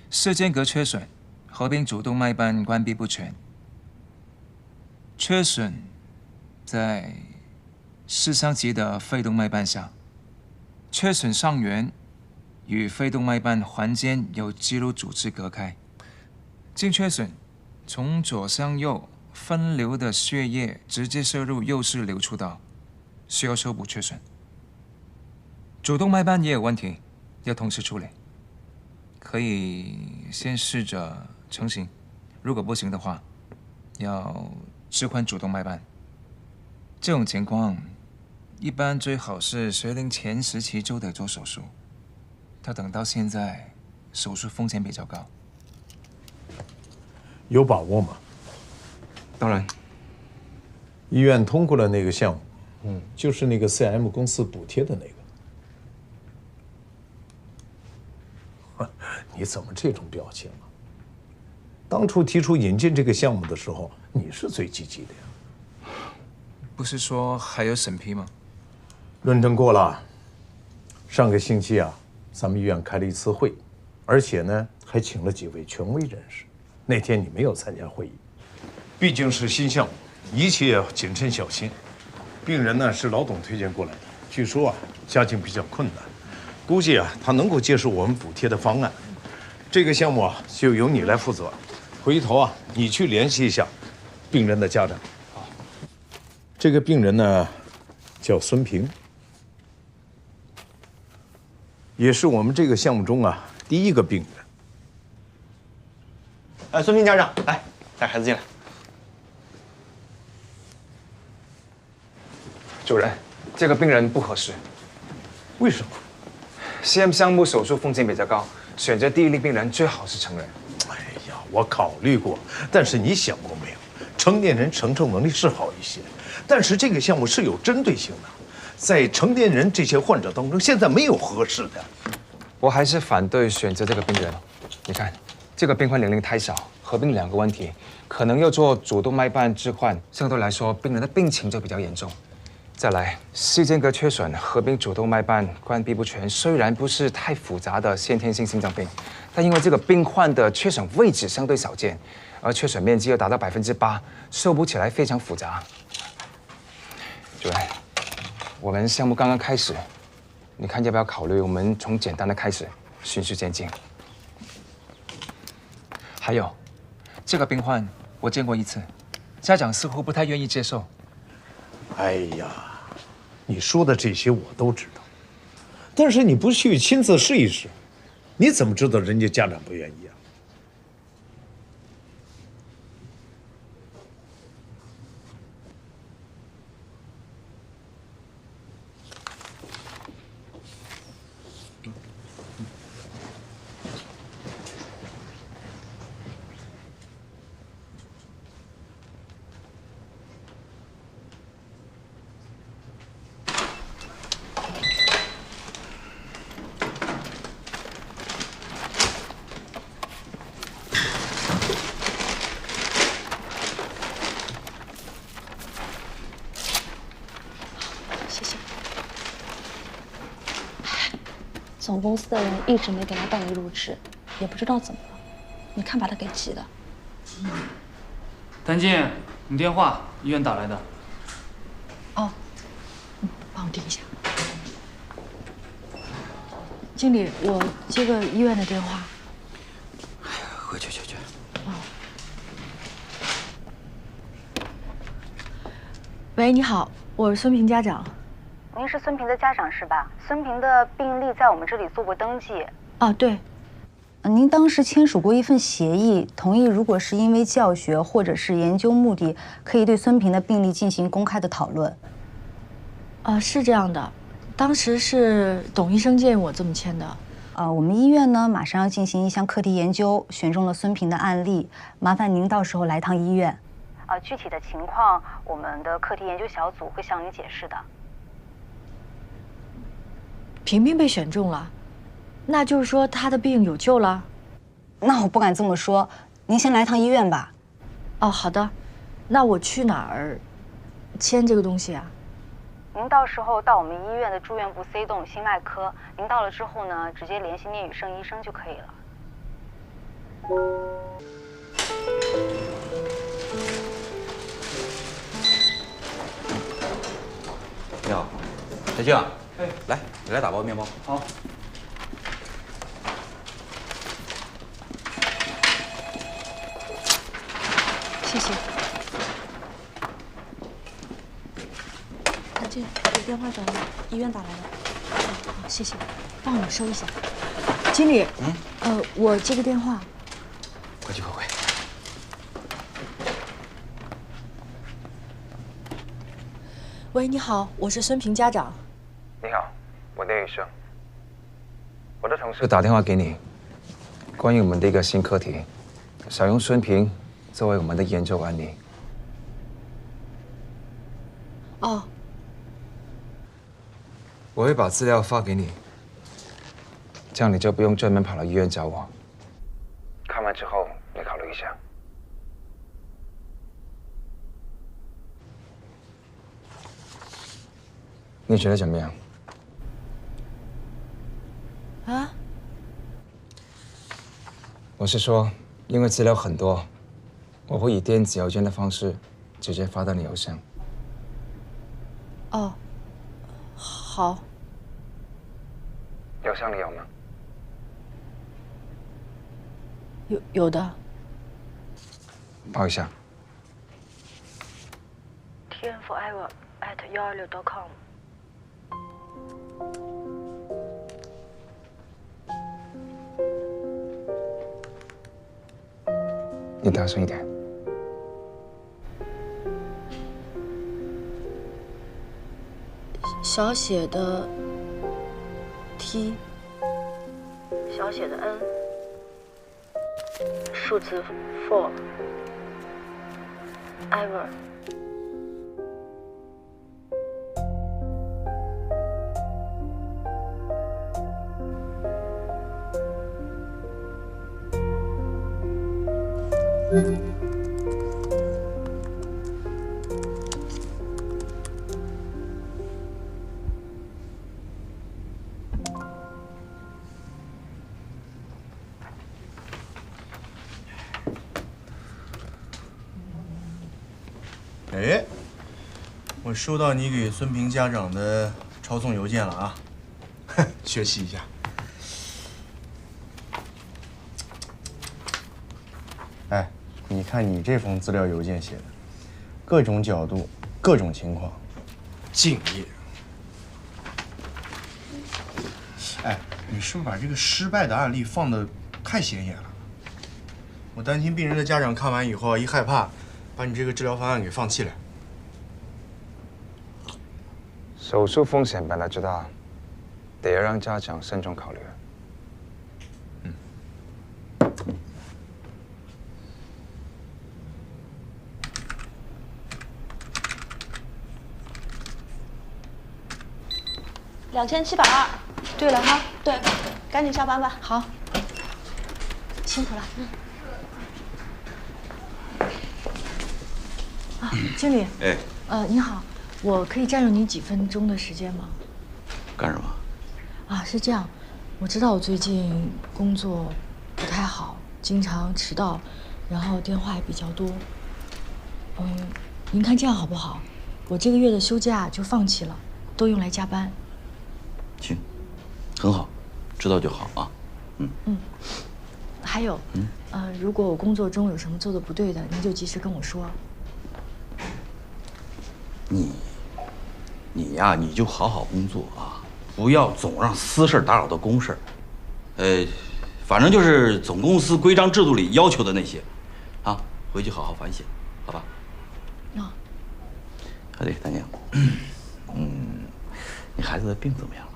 室间隔缺损，合并主动脉瓣关闭不全。缺损在室上级的肺动脉瓣下，缺损上缘与肺动脉瓣环间有肌肉组织隔开。经缺损，从左向右分流的血液直接射入右室流出道，需要修补缺损。主动脉瓣也有问题，要同时处理。可以先试着成型，如果不行的话，要置换主动脉瓣。这种情况，一般最好是学龄前10期就得做手术。他等到现在，手术风险比较高。有把握吗？当然。医院通过了那个项目，就是那个 CM 公司补贴的那个。你怎么这种表情啊？当初提出引进这个项目的时候，你是最积极的呀。不是说还有审批吗？论证过了。上个星期啊，咱们医院开了一次会，而且呢还请了几位权威人士。那天你没有参加会议，毕竟是新项目，一切要谨慎小心。病人呢是老董推荐过来的，据说啊家境比较困难，估计啊他能够接受我们补贴的方案。这个项目啊就由你来负责，回头啊你去联系一下病人的家长。好，这个病人呢叫孙平，也是我们这个项目中啊第一个病人。孙平家长，来带孩子进来。主任，这个病人不合适。为什么？CM 项目手术风险比较高，选择第一例病人最好是成人。哎呀，我考虑过，但是你想过没有，成年人承受能力是好一些，但是这个项目是有针对性的，在成年人这些患者当中，现在没有合适的。我还是反对选择这个病人。你看，这个病患年龄太小，合并2个问题，可能要做主动脉瓣置换，相对来说病人的病情就比较严重。再来，室间隔缺损合并主动脉瓣关闭不全，虽然不是太复杂的先天性心脏病，但因为这个病患的缺损位置相对少见，而缺损面积又达到8%，修补起来非常复杂。主任，我们项目刚刚开始，你看要不要考虑我们从简单的开始，循序渐进？还有，这个病患我见过一次，家长似乎不太愿意接受。哎呀，你说的这些我都知道，但是你不去亲自试一试，你怎么知道人家家长不愿意啊？总公司的人一直没给他办理入职，也不知道怎么了。你看把他给急的。谭静，你电话，医院打来的。哦，帮我听一下。经理，我接个医院的电话。去。哦。喂，你好，我是孙平家长。您是孙平的家长是吧？孙平的病历在我们这里做过登记。啊，对。您当时签署过一份协议，同意如果是因为教学或者是研究目的，可以对孙平的病历进行公开的讨论。是这样的，当时是董医生建议我这么签的。我们医院呢马上要进行一项课题研究，选中了孙平的案例，麻烦您到时候来趟医院。具体的情况，我们的课题研究小组会向您解释的。平平被选中了，那就是说他的病有救了？那我不敢这么说，您先来趟医院吧。哦，好的，那我去哪儿签这个东西啊？您到时候到我们医院的住院部 C 栋心脉科，您到了之后呢，直接联系聂宇胜医生就可以了。你好，小静。哎，来，你来打包面包。好。谢谢。谭静，有电话找你，医院打来的。好，谢谢，帮我收一下。经理，我接个电话。快去快回。喂，你好，我是孙平家长。你好，我聂医生。我的同事打电话给你，关于我们的一个新课题，想用孙平作为我们的研究案例。哦，我会把资料发给你，这样你就不用专门跑到医院找我。看完之后，你考虑一下。你觉得怎么样？啊？我是说，因为资料很多，我会以电子邮件的方式直接发到你邮箱。哦，好。邮箱里有吗？有的。报一下。tnforever@126.com。你大声一点。小写的 T， 小写的 N， 数字 4， ever。哎，我收到你给孙平家长的抄送邮件了啊，学习一下。哎，你看你这封资料邮件写的，各种角度、各种情况，敬业。哎，你是不是把这个失败的案例放得太显眼了？我担心病人的家长看完以后一害怕，把你这个治疗方案给放弃了。手术风险本来就大，得要让家长慎重考虑。2720。对了哈，对，赶紧下班吧。好，辛苦了。啊，经理。哎。你好，我可以占用你几分钟的时间吗？干什么？啊，是这样，我知道我最近工作不太好，经常迟到，然后电话也比较多。您看这样好不好？我这个月的休假就放弃了，都用来加班。行，很好，知道就好啊。还有，如果我工作中有什么做的不对的，您就及时跟我说。你呀，你就好好工作啊，不要总让私事打扰到公事。反正就是总公司规章制度里要求的那些，啊，回去好好反省，好吧？啊，对，丹宁，你孩子的病怎么样了？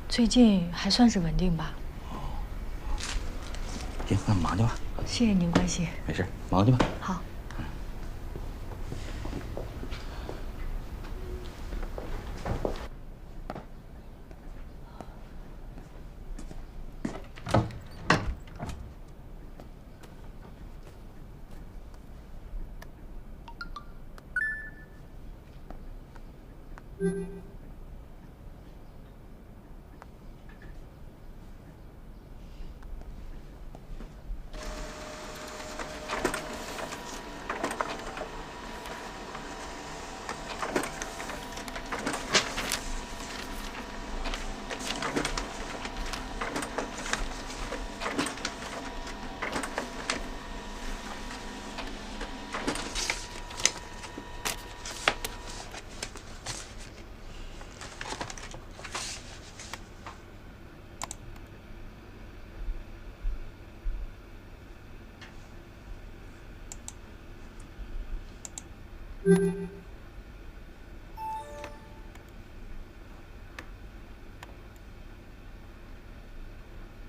最近还算是稳定吧。行，那忙去吧。谢谢您关心。没事，忙去吧。好。嗯。